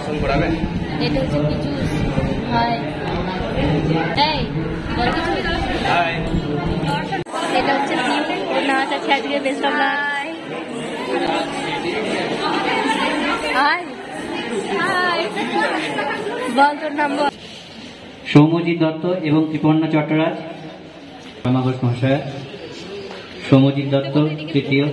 দর্শন করাবেন। এটা হচ্ছে কিছু হাই এই বল কিছু হাই, এটা হচ্ছে ওর নাম আছে খেজুরে best of luck. Hi hi বল তোর নাম বল। সৌম্যজিৎ দত্ত এবং ত্রিপর্ণা চট্টরাজ ঘোষ মহাশয়। সৌম্যজিৎ দত্ত তৃতীয়।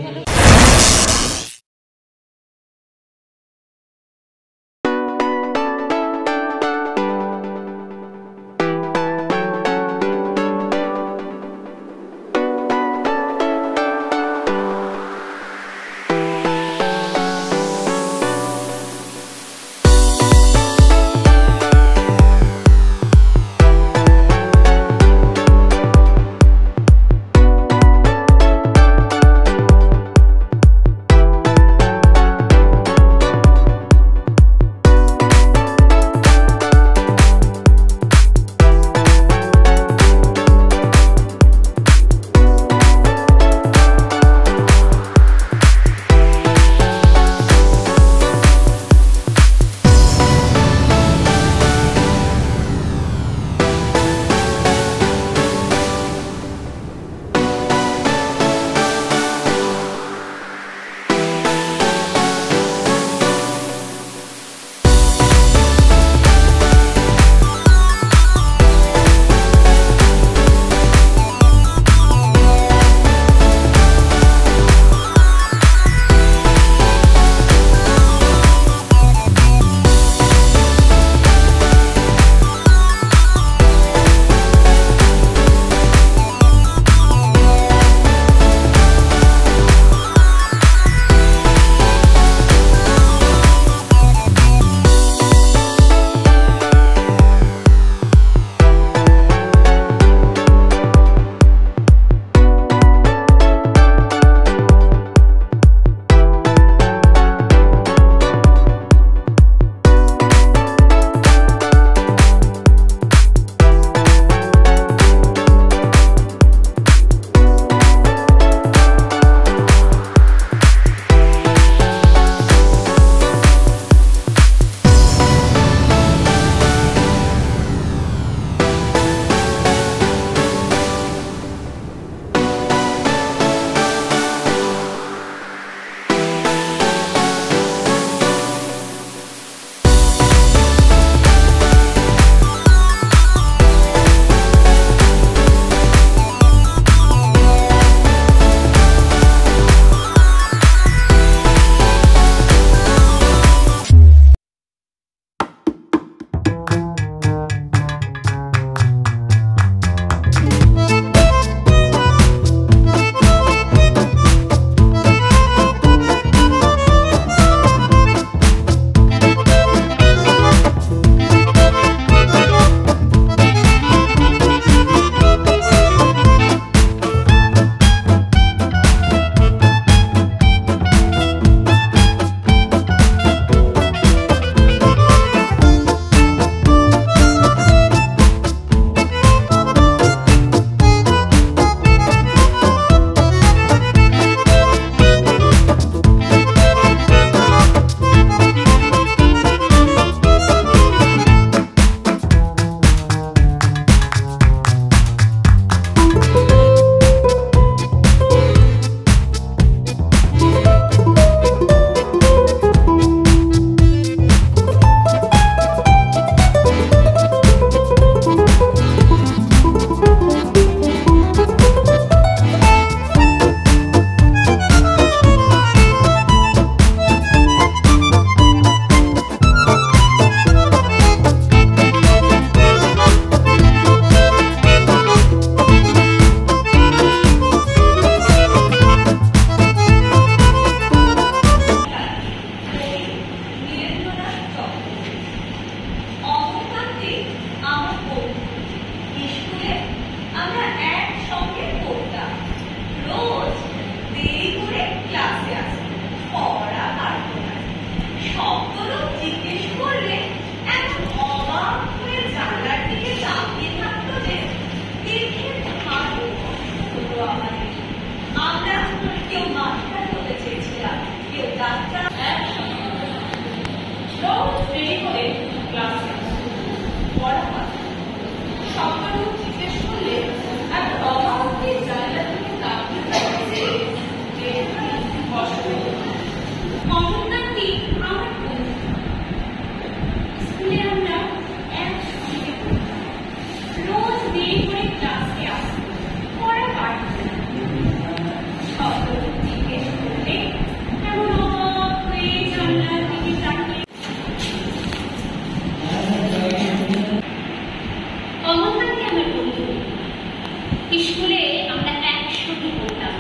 স্কুলে আমরা একসাথে পড়তাম,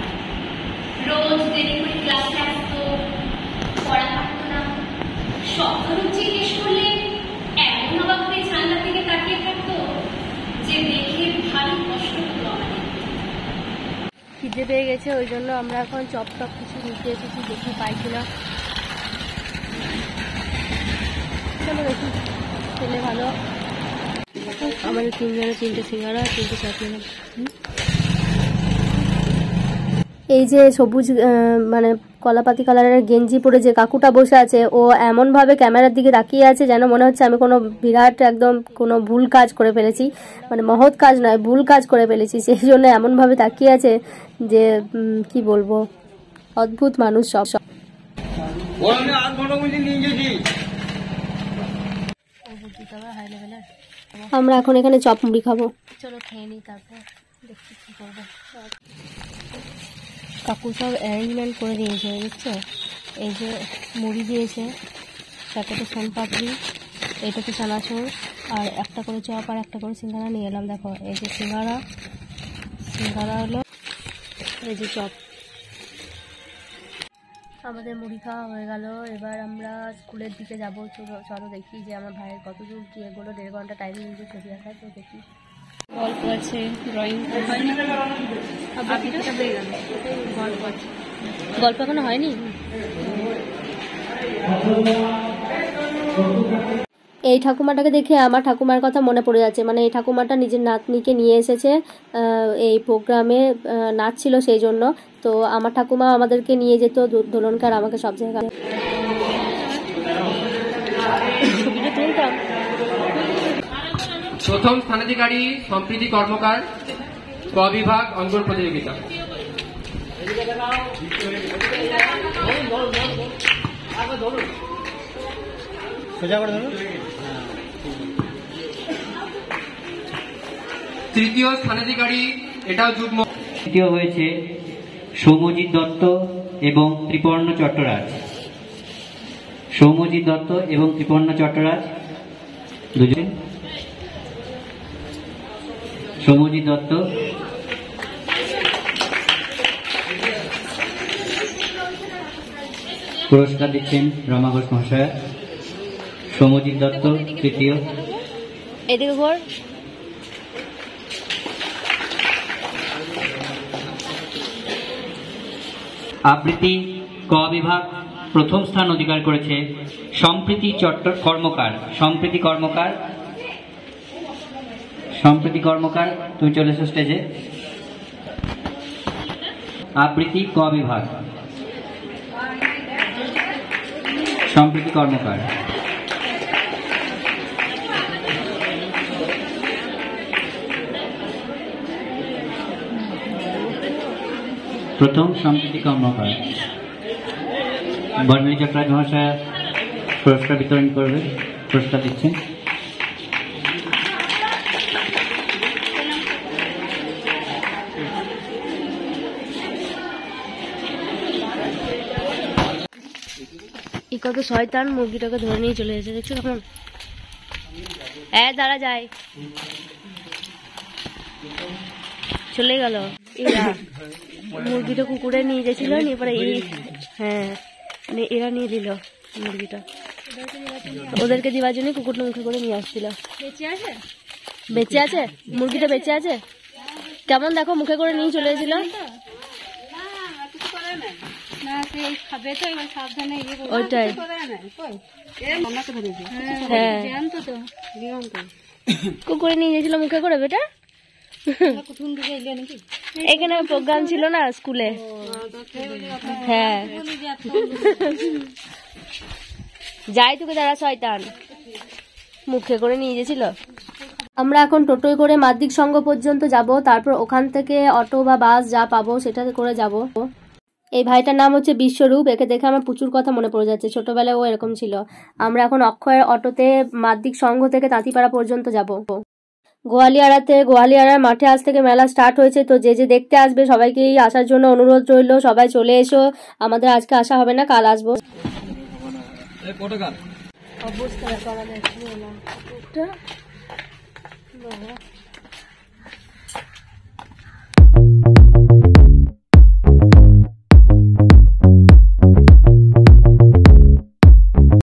রোজ দেরি করে ক্লাসে আসতো, পড়া পারতো না। সকালে জিজ্ঞেস করলে এমন অবাক হয়ে জানলা থেকে তাকিয়ে থাকতো যে দেখে ভারী কষ্ট হতো আমাদের। খিদে পেয়ে গেছে, ওই জন্য আমরা এখন চপ টপ কিছু নিতে এসেছি, দেখি পাই কিনা। চলো দেখি, খেলে ভালো। আমাদের তিনজনের 3টে সিঙ্গারা, 3টে চাটনি। এই যে সবুজ মানে কলাপাতি কালারের গেঞ্জি পরে যে কাকুটা বসে আছে, ও এমন ভাবে ক্যামেরার দিকে তাকিয়ে আছে যেন মনে হচ্ছে আমি কোনো বিরাট একদম কোনো ভুল কাজ করে ফেলেছি, মানে মহৎ কাজ নয়, ভুল কাজ করে ফেলেছি। সেই জন্য এমন ভাবে তাকিয়ে আছে যে কি বলবো, অদ্ভুত মানুষ সব। আমরা এখন এখানে চপ মুড়ি খাবো, চলো খেয়ে নিই, তারপর দেখছি কি করবো। কাকু সব অ্যারেঞ্জমেন্ট করে দিয়েছে, বুঝছো? এই যে মুড়ি দিয়েছে, প্যাকেটে সোনপাপড়ি, এইটাতে চানাচুর, আর একটা করে চপ আর একটা করে সিঙ্গারা নিয়ে এলাম। দেখো এই যে সিঙ্গারা হলো, এই যে চপ। আমাদের মুড়ি খাওয়া হয়ে গেল, এবার আমরা স্কুলের দিকে যাবো। চলো দেখি যে আমার ভাইয়ের কত দূর কি এগুলো, 1.5 ঘন্টা টাইম নিয়েছে ছবি আঁকায়, তো দেখি। গল্প আছে, ড্রয়িং গল্প এখনো হয়নি। এই ঠাকুমাটাকে দেখে আমার ঠাকুমার কথা মনে পড়ে যাচ্ছে, মানে এই ঠাকুমাটা নিজের নাতনিকে নিয়ে এসেছে এই প্রোগ্রামে, নাচ ছিল সেই জন্য। তো আমার ঠাকুমা আমাদেরকে নিয়ে যেত দোলনকার, আমাকে সব জায়গায় ছবিটা তুলতাম। প্রথম স্থানাধিকারী সম্প্রীতি কর্মকার, ক বিভাগ অঙ্কন প্রতিযোগিতা। তৃতীয় স্থানাধিকারী, এটাও যুগ্ম। তৃতীয় হয়েছে সৌম্যজিৎ দত্ত এবং ত্রিপর্ণ চট্টরাজ। সৌম্যজিৎ দত্ত এবং ত্রিপর্ণ চট্টরাজ দুজন। সৌম্যজিৎ দত্ত, পুরস্কার দিচ্ছেন রমা ঘোষ মহাশয়া। সৌম্যজিৎ দত্ত তৃতীয়। এদিকে ঘর। আবৃত্তি ক বিভাগ প্রথম স্থান অধিকার করেছে সম্প্রীতি কর্মকার। সম্প্রীতি কর্মকার, তুমি চলে এসো স্টেজে। আবৃত্তি ক বিভাগ সম্প্রীতি কর্মকার। প্রথম সম্প্রীতি কর্মকার। বর্ণালী চট্টরাজ মহাশয় পুরস্কার বিতরণ করবে, পুরস্কার দিচ্ছেন। কত শয়তান, মুরগিটাকে ধরে নিয়ে চলে এসেছে, দেখছো তখন? দাঁড়া যায়, চলে গেল। মুরগিটা কুকুরে নিয়ে গেছিল, নিয়ে পরে এরা নিয়ে দিল মুরগিটা, ওদেরকে দেওয়ার জন্য কুকুরটা মুখে করে নিয়ে আসছিল। বেঁচে আছে মুরগিটা, বেঁচে আছে। কেমন দেখো, মুখে করে নিয়ে চলে এসেছিল। ওইটাই, কুকুরে নিয়ে গেছিল মুখে করে। বেটা এখানে প্রোগ্রাম ছিল না স্কুলে, হ্যাঁ। যাই তোকে, যারা শয়তান। মুখে করে নিয়ে গেছিল। আমরা এখন টোটোয় করে মাধ্যমিক সংঘ পর্যন্ত যাব, তারপর ওখান থেকে অটো বা বাস যা পাবো সেটাতে করে যাব। এই ভাইটার নাম হচ্ছে বিশ্বরূপ, একে দেখে আমার প্রচুর কথা মনে পড়ে যাচ্ছে, ছোটবেলায় ও এরকম ছিল। আমরা এখন অক্ষয়ের অটোতে মাধ্যমিক সংঘ থেকে তাঁতিপাড়া পর্যন্ত যাব। গোয়ালিয়ারার মাঠে আজ থেকে মেলা স্টার্ট হয়েছে, তো যে যে দেখতে আসবে সবাইকেই আসার জন্য অনুরোধ রইল। সবাই চলে এসো, আমাদের আজকে আসা হবে না, কাল আসবো। অবস্থা